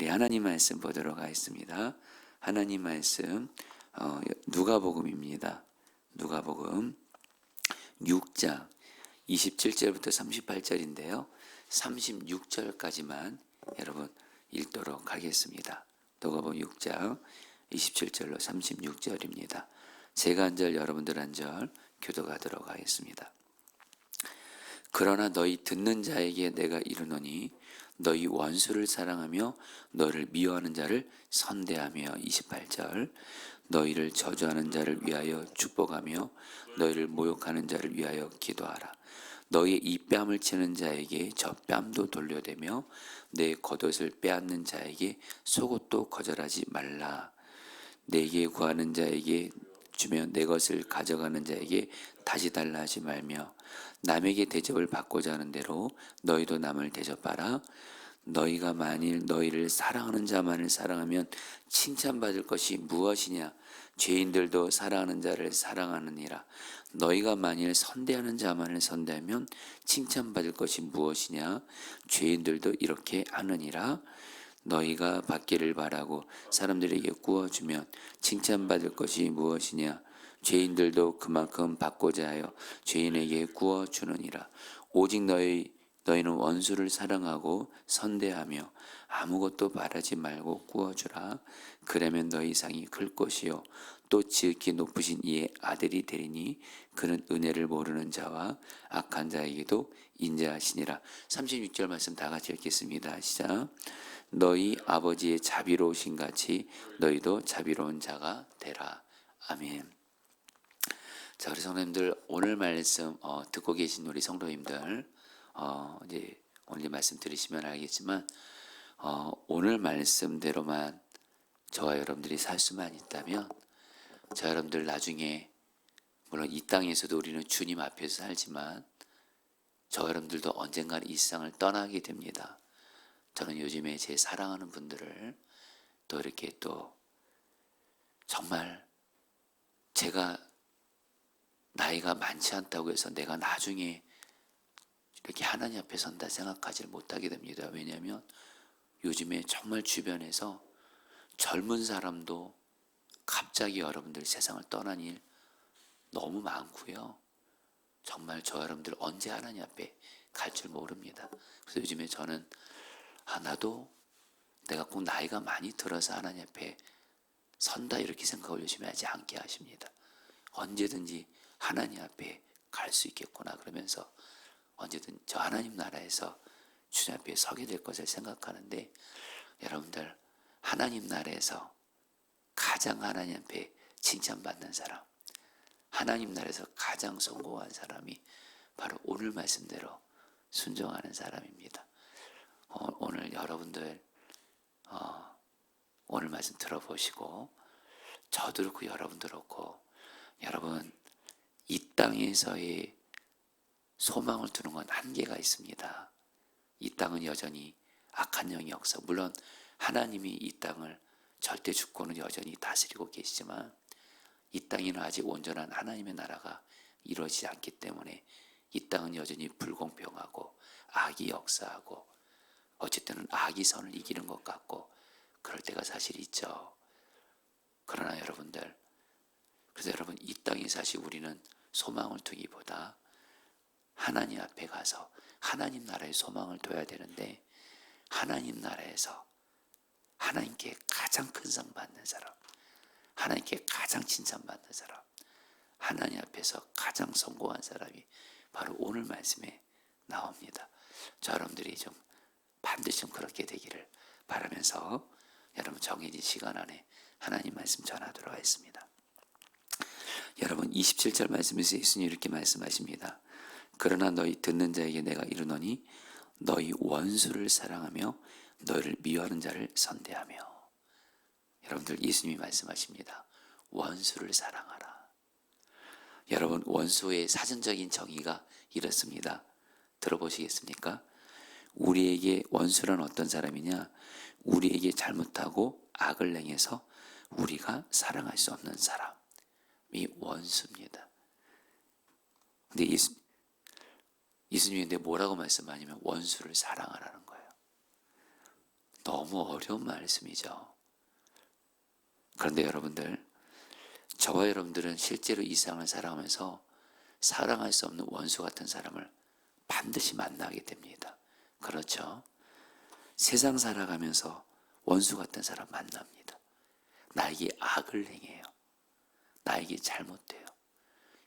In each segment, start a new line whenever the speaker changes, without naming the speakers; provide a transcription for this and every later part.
하나님 말씀 보도록 하겠습니다. 하나님 말씀 누가복음입니다. 누가복음 6장 27절부터 38절인데요. 36절까지만 여러분 읽도록 하겠습니다. 누가복음 6장 27절로 36절입니다. 제가 한 절 여러분들 한 절 교독하도록 하겠습니다. 그러나 너희 듣는 자에게 내가 이르노니 너희 원수를 사랑하며 너를 미워하는 자를 선대하며 28절 너희를 저주하는 자를 위하여 축복하며 너희를 모욕하는 자를 위하여 기도하라. 너희의 이 뺨을 치는 자에게 저 뺨도 돌려대며 내 겉옷을 빼앗는 자에게 속옷도 거절하지 말라. 내게 구하는 자에게 주며 내 것을 가져가는 자에게 다시 달라 하지 말며 남에게 대접을 받고자 하는 대로 너희도 남을 대접하라. 너희가 만일 너희를 사랑하는 자만을 사랑하면 칭찬받을 것이 무엇이냐? 죄인들도 사랑하는 자를 사랑하느니라. 너희가 만일 선대하는 자만을 선대하면 칭찬받을 것이 무엇이냐? 죄인들도 이렇게 하느니라. 너희가 받기를 바라고 사람들에게 구워주면 칭찬받을 것이 무엇이냐? 죄인들도 그만큼 받고자 하여 죄인에게 구워주느니라. 오직 너희는 원수를 사랑하고 선대하며 아무것도 바라지 말고 구워주라. 그러면 너희 상이 클 것이요 또 지극히 높으신 이의 아들이 되리니 그는 은혜를 모르는 자와 악한 자에게도 인자하시니라. 36절 말씀 다 같이 읽겠습니다. 시작. 너희 아버지의 자비로우신 같이 너희도 자비로운 자가 되라. 아멘. 자, 우리 성도님들 오늘 말씀 듣고 계신 우리 성도님들 이제 오늘 말씀 들으시면 알겠지만 오늘 말씀대로만 저와 여러분들이 살 수만 있다면 저 여러분들 나중에 물론 이 땅에서도 우리는 주님 앞에서 살지만 저 여러분들도 언젠가는 이 세상을 떠나게 됩니다. 저는 요즘에 제 사랑하는 분들을 또 이렇게 또 정말 제가 나이가 많지 않다고 해서 내가 나중에 이렇게 하나님 앞에 선다 생각하지 못하게 됩니다. 왜냐하면 요즘에 정말 주변에서 젊은 사람도 갑자기 여러분들 세상을 떠난 일 너무 많고요. 정말 저 여러분들 언제 하나님 앞에 갈 줄 모릅니다. 그래서 요즘에 저는 나도 내가 꼭 나이가 많이 들어서 하나님 앞에 선다 이렇게 생각을 요즘에 하지 않게 하십니다. 언제든지 하나님 앞에 갈 수 있겠구나 그러면서 언제든 저 하나님 나라에서 주님 앞에 서게 될 것을 생각하는데 여러분들 하나님 나라에서 가장 하나님 앞에 칭찬받는 사람, 하나님 나라에서 가장 성공한 사람이 바로 오늘 말씀대로 순종하는 사람입니다. 오늘 여러분들 오늘 말씀 들어보시고 저도 그렇고 여러분도 그렇고 여러분 이 땅에서의 소망을 두는 건 한계가 있습니다. 이 땅은 여전히 악한 영의 역사, 물론 하나님이 이 땅을 절대 주권은 여전히 다스리고 계시지만 이 땅에는 아직 온전한 하나님의 나라가 이루어지지 않기 때문에 이 땅은 여전히 불공평하고 악이 역사하고 어쨌든 악이 선을 이기는 것 같고 그럴 때가 사실 있죠. 그러나 여러분들 그래서 여러분 이 땅에 사실 우리는 소망을 두기보다 하나님 앞에 가서 하나님 나라의 소망을 둬야 되는데 하나님 나라에서 하나님께 가장 큰 상 받는 사람, 하나님께 가장 칭찬받는 사람, 하나님 앞에서 가장 성공한 사람이 바로 오늘 말씀에 나옵니다. 저 여러분들이 좀 반드시 좀 그렇게 되기를 바라면서 여러분 정해진 시간 안에 하나님 말씀 전하도록 하겠습니다. 여러분 27절 말씀에서 예수님 이렇게 말씀하십니다. 그러나 너희 듣는 자에게 내가 이르노니 너희 원수를 사랑하며 너희를 미워하는 자를 선대하며. 여러분들 예수님이 말씀하십니다. 원수를 사랑하라. 여러분 원수의 사전적인 정의가 이렇습니다. 들어보시겠습니까? 우리에게 원수란 어떤 사람이냐? 우리에게 잘못하고 악을 행해서 우리가 사랑할 수 없는 사람이 원수입니다. 근데 예수님이 근데 뭐라고 말씀하냐면 원수를 사랑하라는 거예요. 너무 어려운 말씀이죠. 그런데 여러분들, 저와 여러분들은 실제로 이 세상을 살아가면서 사랑할 수 없는 원수 같은 사람을 반드시 만나게 됩니다. 그렇죠? 세상 살아가면서 원수 같은 사람 만납니다. 나에게 악을 행해요. 나에게 잘못돼요.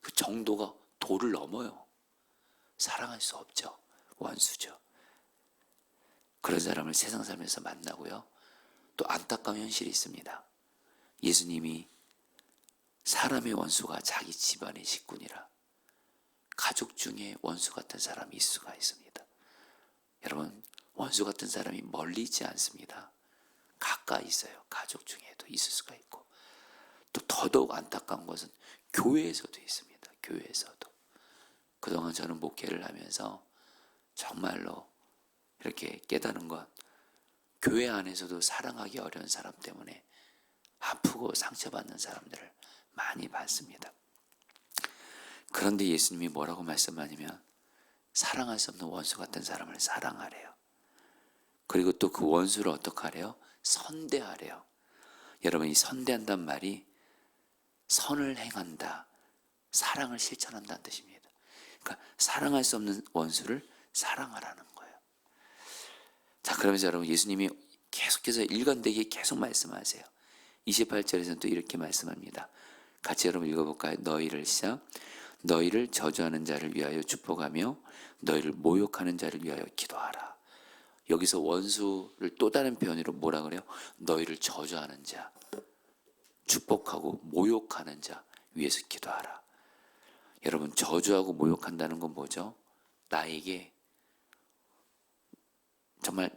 그 정도가 도를 넘어요. 사랑할 수 없죠. 원수죠. 그런 사람을 세상 살면서 만나고요. 또 안타까운 현실이 있습니다. 예수님이 사람의 원수가 자기 집안의 식구니라. 가족 중에 원수 같은 사람이 있을 수가 있습니다. 여러분, 원수 같은 사람이 멀리 있지 않습니다. 가까이 있어요. 가족 중에도 있을 수가 있고, 또 더더욱 안타까운 것은 교회에서도 있습니다. 교회에서도. 그동안 저는 목회를 하면서 정말로 이렇게 깨달은 것, 교회 안에서도 사랑하기 어려운 사람 때문에 아프고 상처받는 사람들을 많이 봤습니다. 그런데 예수님이 뭐라고 말씀하냐면 사랑할 수 없는 원수 같은 사람을 사랑하래요. 그리고 또 그 원수를 어떻게 하래요? 선대하래요. 여러분, 이 선대한단 말이 선을 행한다, 사랑을 실천한다는 뜻입니다. 그러니까 사랑할 수 없는 원수를 사랑하라는 거예요. 자, 그러면서 여러분, 예수님이 계속해서 일관되게 계속 말씀하세요. 28절에서는 또 이렇게 말씀합니다. 같이 여러분 읽어볼까요? 너희를 저주하는 자를 위하여 축복하며 너희를 모욕하는 자를 위하여 기도하라. 여기서 원수를 또 다른 표현으로 뭐라 그래요? 너희를 저주하는 자, 축복하고 모욕하는 자 위해서 기도하라. 여러분, 저주하고 모욕한다는 건 뭐죠? 나에게 정말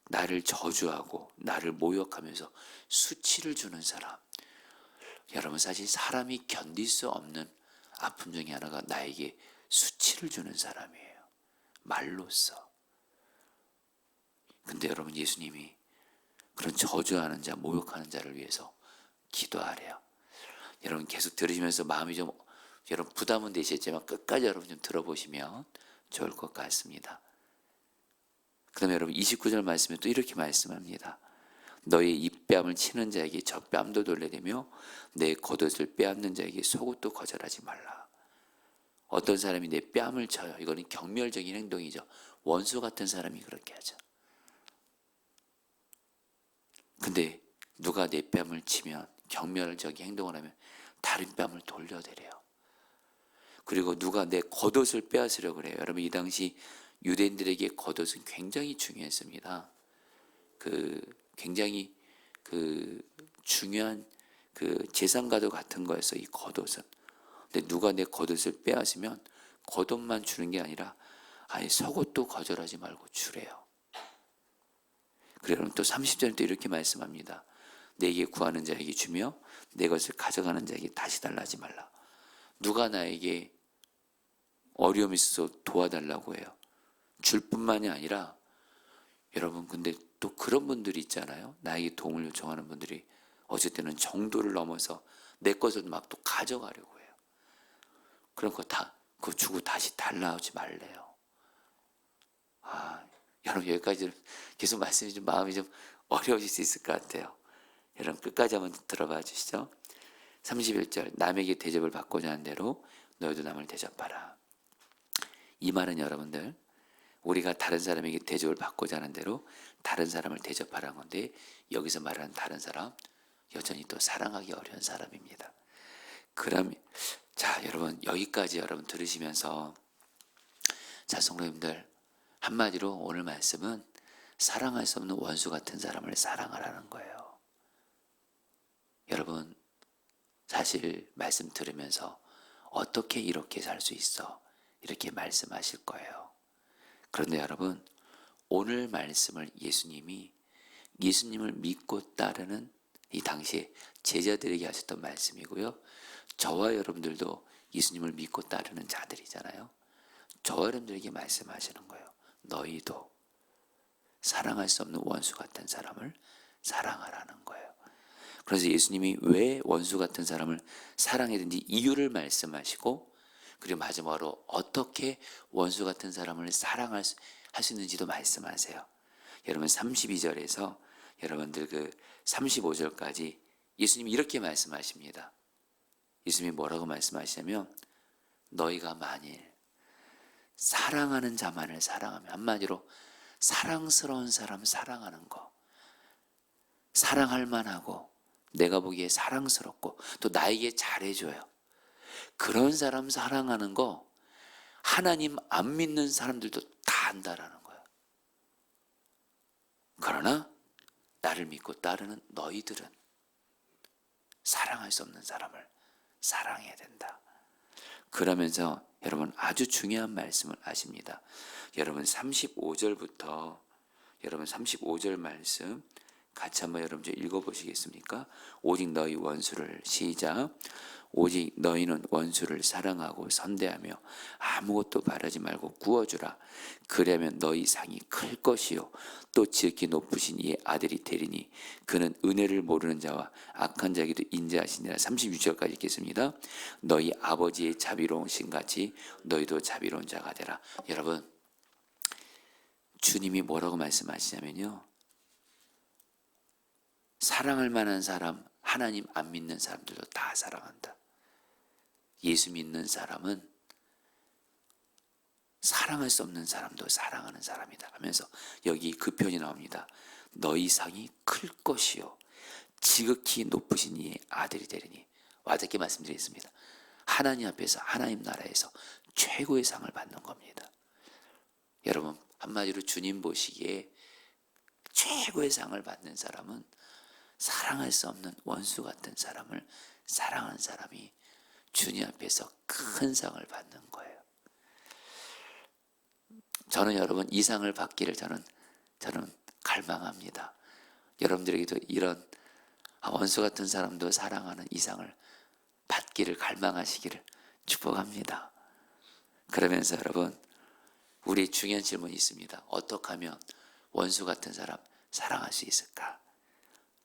나를 저주하고 나를 모욕하면서 수치를 주는 사람. 여러분, 사실 사람이 견딜 수 없는 아픔 중에 하나가 나에게 수치를 주는 사람이에요. 말로써. 근데 여러분, 예수님이 그런 저주하는 자, 모욕하는 자를 위해서 기도하래요. 여러분, 계속 들으시면서 마음이 좀 여러분 부담은 되시겠지만 끝까지 여러분 좀 들어보시면 좋을 것 같습니다. 그다음에 여러분 29절 말씀에 또 이렇게 말씀합니다. 너의 입뺨을 치는 자에게 젖뺨도 돌려대며 내 겉옷을 빼앗는 자에게 속옷도 거절하지 말라. 어떤 사람이 내 뺨을 쳐요. 이거는 경멸적인 행동이죠. 원수 같은 사람이 그렇게 하죠. 근데 누가 내 뺨을 치면, 경멸적인 행동을 하면 다른 뺨을 돌려대래요. 그리고 누가 내 겉옷을 빼앗으려고 그래요. 여러분, 이 당시 유대인들에게 겉옷은 굉장히 중요했습니다. 굉장히 중요한 재산과도 같은 거였어요, 이 겉옷은. 근데 누가 내 겉옷을 빼앗으면 겉옷만 주는 게 아니라 아예 속옷도 거절하지 말고 주래요. 그리고 또 30절에 또 이렇게 말씀합니다. 내게 구하는 자에게 주며 내 것을 가져가는 자에게 다시 달라 하지 말라. 누가 나에게 어려움이 있어서 도와달라고 해요. 줄 뿐만이 아니라 여러분, 근데 또 그런 분들이 있잖아요. 나에게 도움을 요청하는 분들이 어쩔 때는 정도를 넘어서 내 것을 막 또 가져가려고 해요. 그런 거 다 그거 주고 다시 달라 하지 말래요. 여러분, 여기까지 계속 말씀이 좀 마음이 좀 어려우실 수 있을 것 같아요. 여러분, 끝까지 한번 들어봐 주시죠. 31절, 남에게 대접을 받고자 하는 대로 너희도 남을 대접하라. 이 말은 여러분들, 우리가 다른 사람에게 대접을 받고자 하는 대로 다른 사람을 대접하라는 건데, 여기서 말하는 다른 사람, 여전히 또 사랑하기 어려운 사람입니다. 그럼 자, 여러분, 여기까지 여러분 들으시면서, 자, 성도님들, 한마디로 오늘 말씀은 사랑할 수 없는 원수 같은 사람을 사랑하라는 거예요. 여러분, 사실 말씀 들으면서 어떻게 이렇게 살 수 있어? 이렇게 말씀하실 거예요. 그런데 여러분, 오늘 말씀을 예수님을 믿고 따르는 이 당시에 제자들에게 하셨던 말씀이고요. 저와 여러분들도 예수님을 믿고 따르는 자들이잖아요. 저와 여러분들에게 말씀하시는 거예요. 너희도 사랑할 수 없는 원수 같은 사람을 사랑하라는 거예요. 그래서 예수님이 왜 원수 같은 사람을 사랑해야 되는지 이유를 말씀하시고, 그리고 마지막으로 어떻게 원수 같은 사람을 사랑할 수 할 수 있는지도 말씀하세요. 여러분 32절에서 여러분들 그 35절까지 예수님이 이렇게 말씀하십니다. 예수님이 뭐라고 말씀하시냐면 너희가 만일 사랑하는 자만을 사랑하면, 한마디로 사랑스러운 사람 사랑하는 거, 사랑할 만하고 내가 보기에 사랑스럽고 또 나에게 잘해줘요, 그런 사람 사랑하는 거 하나님 안 믿는 사람들도 다 안다라는 거예요. 그러나 나를 믿고 따르는 너희들은 사랑할 수 없는 사람을 사랑해야 된다. 그러면서 여러분 아주 중요한 말씀을 하십니다. 여러분 35절부터 여러분 35절 말씀 같이 한번 여러분 좀 읽어보시겠습니까? 오직 너희 원수를, 시작. 오직 너희는 원수를 사랑하고 선대하며 아무것도 바라지 말고 구워주라. 그러면 너희 상이 클 것이요 또 지극히 높으신 이의 아들이 되리니 그는 은혜를 모르는 자와 악한 자에게도 인자하시니라. 36절까지 읽겠습니다. 너희 아버지의 자비로우신 같이 너희도 자비로운 자가 되라. 여러분 주님이 뭐라고 말씀하시냐면요, 사랑할 만한 사람, 하나님 안 믿는 사람들도 다 사랑한다. 예수 믿는 사람은 사랑할 수 없는 사람도 사랑하는 사람이다 하면서 여기 그 표현이 나옵니다. 너희 상이 클 것이요 지극히 높으신 이의 아들이 되리니. 와닿게 말씀드리겠습니다. 하나님 앞에서, 하나님 나라에서 최고의 상을 받는 겁니다. 여러분 한마디로 주님 보시기에 최고의 상을 받는 사람은 사랑할 수 없는 원수 같은 사람을 사랑하는 사람이 주님 앞에서 큰 상을 받는 거예요. 저는 여러분 이 상을 받기를 저는 갈망합니다. 여러분들에게도 이런 원수 같은 사람도 사랑하는 이 상을 받기를 갈망하시기를 축복합니다. 그러면서 여러분 우리 중요한 질문이 있습니다. 어떻게 하면 원수 같은 사람 사랑할 수 있을까?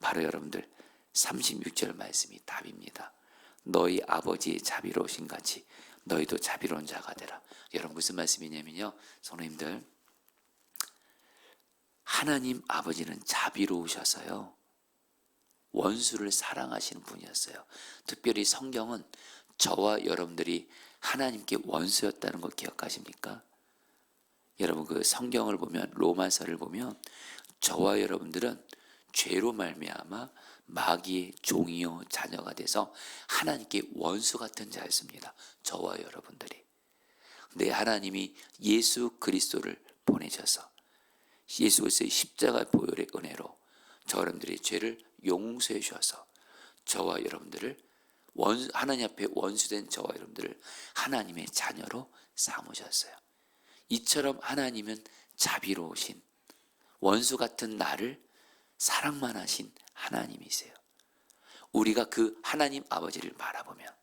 바로 여러분들 36절 말씀이 답입니다. 너희 아버지의 자비로우신 같이 너희도 자비로운 자가 되라. 여러분 무슨 말씀이냐면요, 성도님들, 하나님 아버지는 자비로우셔서요 원수를 사랑하시는 분이었어요. 특별히 성경은 저와 여러분들이 하나님께 원수였다는 거 기억하십니까? 여러분 그 성경을 보면, 로마서를 보면 저와 여러분들은 죄로 말미암아 마귀의 종이요 자녀가 돼서 하나님께 원수 같은 자였습니다. 저와 여러분들이. 근데 하나님이 예수 그리스도를 보내셔서 예수 그리스도의 십자가 보혈의 은혜로 저 여러분들의 죄를 용서해 주셔서 저와 여러분들을 하나님 앞에 원수된 저와 여러분들을 하나님의 자녀로 삼으셨어요. 이처럼 하나님은 자비로우신, 원수 같은 나를 사랑만 하신 하나님이세요. 우리가 그 하나님 아버지를 바라보면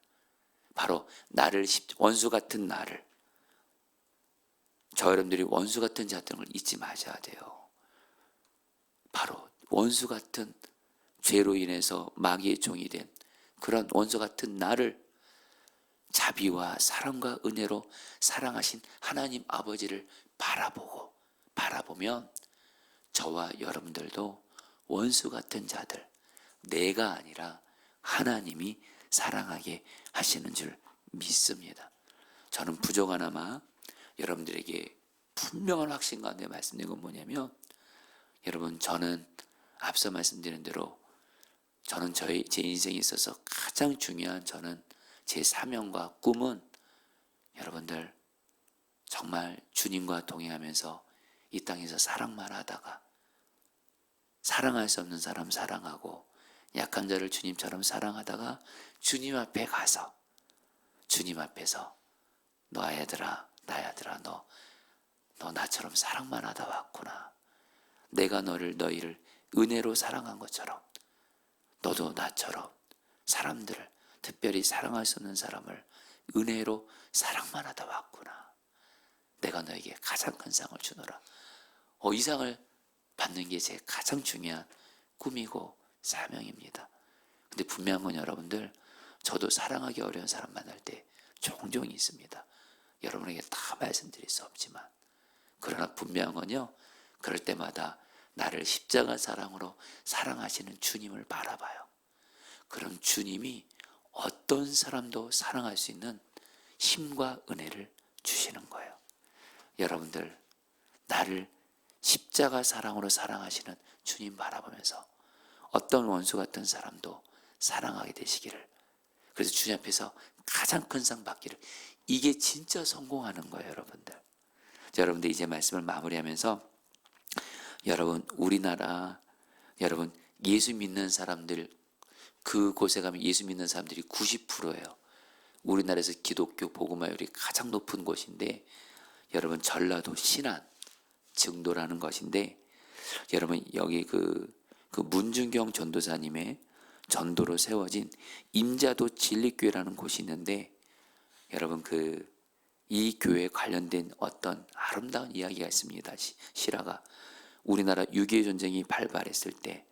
바로 나를, 원수 같은 나를, 저 여러분들이 원수 같은 자들을 잊지 마셔야 돼요. 바로 원수 같은 죄로 인해서 마귀의 종이 된 그런 원수 같은 나를 자비와 사랑과 은혜로 사랑하신 하나님 아버지를 바라보면 저와 여러분들도 원수 같은 자들, 내가 아니라 하나님이 사랑하게 하시는 줄 믿습니다. 저는 부족하나마 여러분들에게 분명한 확신 가운데 말씀드린 건 뭐냐면, 여러분 저는 앞서 말씀드린 대로 저는 제 인생에 있어서 가장 중요한 저는 제 사명과 꿈은 여러분들 정말 주님과 동행하면서 이 땅에서 사랑만 하다가 사랑할 수 없는 사람 사랑하고 약한 자를 주님처럼 사랑하다가 주님 앞에 가서 주님 앞에서 너 아들아, 나의 아들아, 너 나처럼 사랑만 하다 왔구나. 내가 너희를 은혜로 사랑한 것처럼 너도 나처럼 사람들을, 특별히 사랑할 수 없는 사람을 은혜로 사랑만 하다 왔구나. 내가 너에게 가장 큰 상을 주노라. 이 상을 받는 게 제 가장 중요한 꿈이고 사명입니다. 근데 분명한 건 여러분들, 저도 사랑하기 어려운 사람 만날 때 종종 있습니다. 여러분에게 다 말씀드릴 수 없지만 그러나 분명한 건요, 그럴 때마다 나를 십자가 사랑으로 사랑하시는 주님을 바라봐요. 그럼 주님이 어떤 사람도 사랑할 수 있는 힘과 은혜를 주시는 거예요. 여러분들, 나를 십자가 사랑으로 사랑하시는 주님 바라보면서 어떤 원수 같은 사람도 사랑하게 되시기를, 그래서 주님 앞에서 가장 큰 상 받기를, 이게 진짜 성공하는 거예요, 여러분들. 자, 여러분들 이제 말씀을 마무리하면서, 여러분 우리나라, 여러분 예수 믿는 사람들, 그곳에 가면 예수 믿는 사람들이 90%예요. 우리나라에서 기독교 복음화율이 가장 높은 곳인데, 여러분 전라도 신안 증도라는 것인데, 여러분 여기 그 문준경 전도사님의 전도로 세워진 임자도 진리교회라는 곳이 있는데, 여러분 이 교회에 관련된 어떤 아름다운 이야기가 있습니다. 실화가, 우리나라 6.25 전쟁이 발발했을 때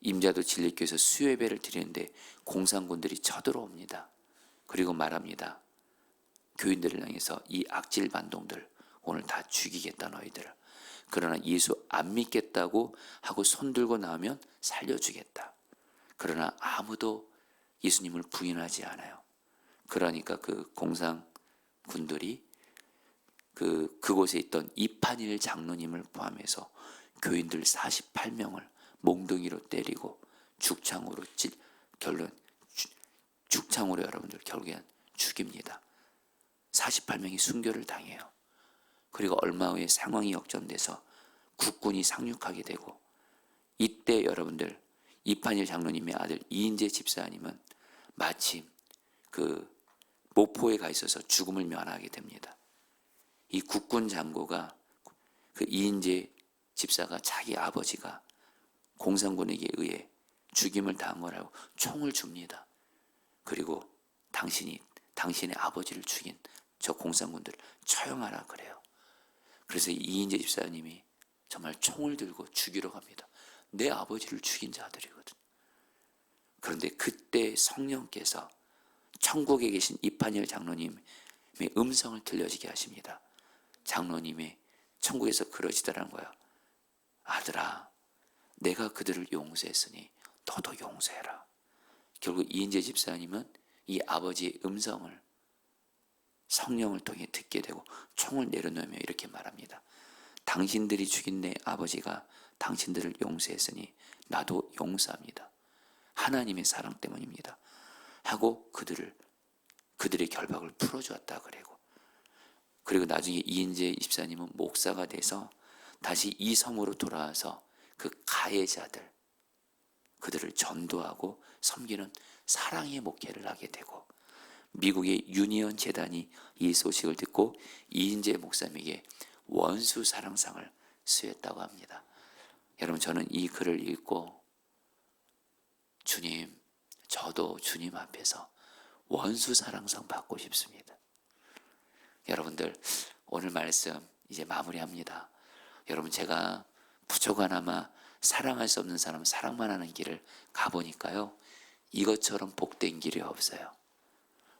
임자도 진리교회에서 수요예배를 드리는데 공산군들이 쳐들어옵니다. 그리고 말합니다. 교인들을 향해서, 이 악질 반동들 오늘 다 죽이겠다 너희들을. 그러나 예수 안 믿겠다고 하고 손 들고 나오면 살려주겠다. 그러나 아무도 예수님을 부인하지 않아요. 그러니까 그 공산군들이 그곳에 있던 이판일 장로님을 포함해서 교인들 48명을 몽둥이로 때리고 죽창으로 죽창으로 여러분들 결국엔 죽입니다. 48명이 순교를 당해요. 그리고 얼마 후에 상황이 역전돼서 국군이 상륙하게 되고, 이때 여러분들 이판일 장로님의 아들 이인재 집사님은 마침 모포에 가 있어서 죽음을 면하게 됩니다. 이 국군 장고가 이인재 집사가 자기 아버지가 공산군에게 의해 죽임을 당한 거라고 총을 줍니다. 그리고 당신의 아버지를 죽인 저 공산군들을 처형하라 그래요. 그래서 이인재 집사님이 정말 총을 들고 죽이러 갑니다. 내 아버지를 죽인 자들이거든. 그런데 그때 성령께서 천국에 계신 이판일 장로님의 음성을 들려지게 하십니다. 장로님의 천국에서 그러시더라는 거야. 아들아, 내가 그들을 용서했으니 너도 용서해라. 결국 이인재 집사님은 이 아버지의 음성을 성령을 통해 듣게 되고 총을 내려놓으며 이렇게 말합니다. 당신들이 죽인 내 아버지가 당신들을 용서했으니 나도 용서합니다. 하나님의 사랑 때문입니다. 하고 그들의 결박을 풀어주었다 그리고 나중에 이인재 집사님은 목사가 돼서 다시 이 섬으로 돌아와서 그 가해자들, 그들을 전도하고 섬기는 사랑의 목회를 하게 되고, 미국의 유니언 재단이 이 소식을 듣고 이인재 목사님에게 원수 사랑상을 수여했다고 합니다. 여러분, 저는 이 글을 읽고 주님, 저도 주님 앞에서 원수 사랑상 받고 싶습니다. 여러분들, 오늘 말씀 이제 마무리합니다. 여러분, 제가 부족하나마 사랑할 수 없는 사람 사랑만 하는 길을 가보니까요, 이것처럼 복된 길이 없어요.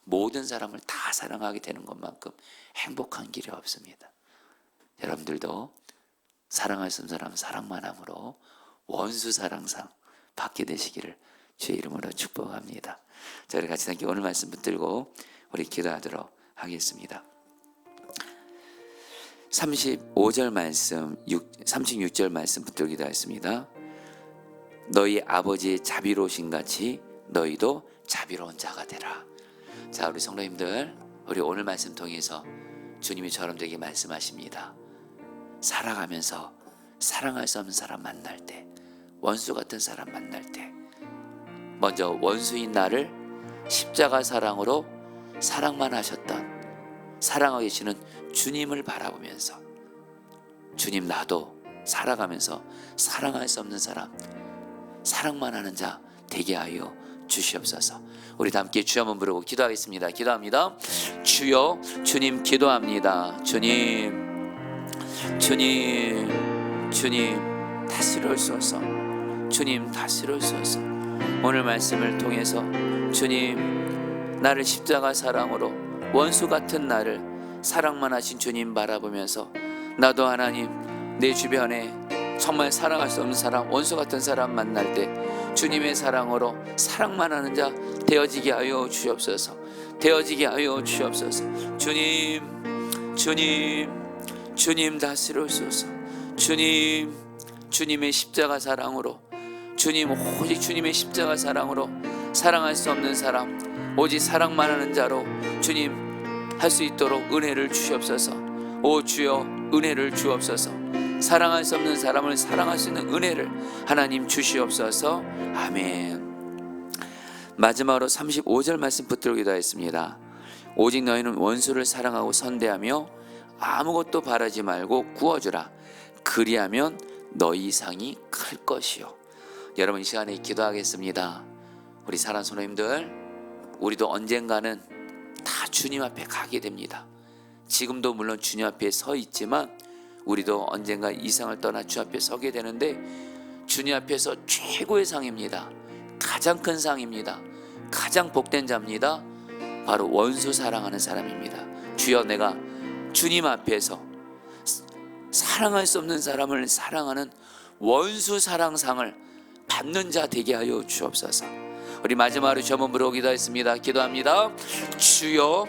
모든 사람을 다 사랑하게 되는 것만큼 행복한 길이 없습니다. 여러분들도 사랑할 수 없는 사람 사랑만 함으로 원수 사랑상 받게 되시기를 주의 이름으로 축복합니다. 자, 우리 같이 함께 오늘 말씀 붙들고 우리 기도하도록 하겠습니다. 35절 말씀, 36절 말씀 붙들고 기도하겠습니다. 너희 아버지의 자비로우신 같이 너희도 자비로운 자가 되라. 자, 우리 성도님들, 우리 오늘 말씀 통해서 주님이 저럼들에게 말씀하십니다. 살아가면서 사랑할 수 없는 사람 만날 때, 원수 같은 사람 만날 때, 먼저 원수인 나를 십자가 사랑으로 사랑만 하셨던 사랑하고 계시는 주님을 바라보면서, 주님, 나도 살아가면서 사랑할 수 없는 사람, 사랑만 하는 자 되게 하여 주시옵소서. 우리 다 함께 주여 한번 부르고 기도하겠습니다. 기도합니다. 주여, 주님 기도합니다. 주님 다스려주소서. 주님 다스려주소서. 오늘 말씀을 통해서 주님, 나를 십자가 사랑으로 원수 같은 나를 사랑만 하신 주님 바라보면서 나도 하나님 내 주변에 정말 사랑할 수 없는 사람, 원수 같은 사람 만날 때 주님의 사랑으로 사랑만 하는 자 되어지게 하여 주옵소서. 되어지게 하여 주옵소서. 주님 다스려주소서. 주님의 십자가 사랑으로, 오직 주님의 십자가 사랑으로 사랑할 수 없는 사람, 오직 사랑만 하는 자로 주님 할 수 있도록 은혜를 주시옵소서. 오 주여, 은혜를 주옵소서. 사랑할 수 없는 사람을 사랑할 수 있는 은혜를 하나님 주시옵소서. 아멘. 마지막으로 35절 말씀 붙들고 기도하겠습니다. 오직 너희는 원수를 사랑하고 선대하며 아무것도 바라지 말고 구워주라. 그리하면 너희 상이 클 것이요. 여러분, 이 시간에 기도하겠습니다. 우리 사랑하는 성도님들, 우리도 언젠가는 다 주님 앞에 가게 됩니다. 지금도 물론 주님 앞에 서 있지만 우리도 언젠가 이 세상을 떠나 주 앞에 서게 되는데, 주님 앞에서 최고의 상입니다. 가장 큰 상입니다. 가장 복된 자입니다. 바로 원수 사랑하는 사람입니다. 주여, 내가 주님 앞에서 사랑할 수 없는 사람을 사랑하는 원수 사랑상을 받는 자 되게 하여 주옵소서. 우리 마지막으로 주 한번 부르고 기도하겠습니다. 기도합니다. 주여,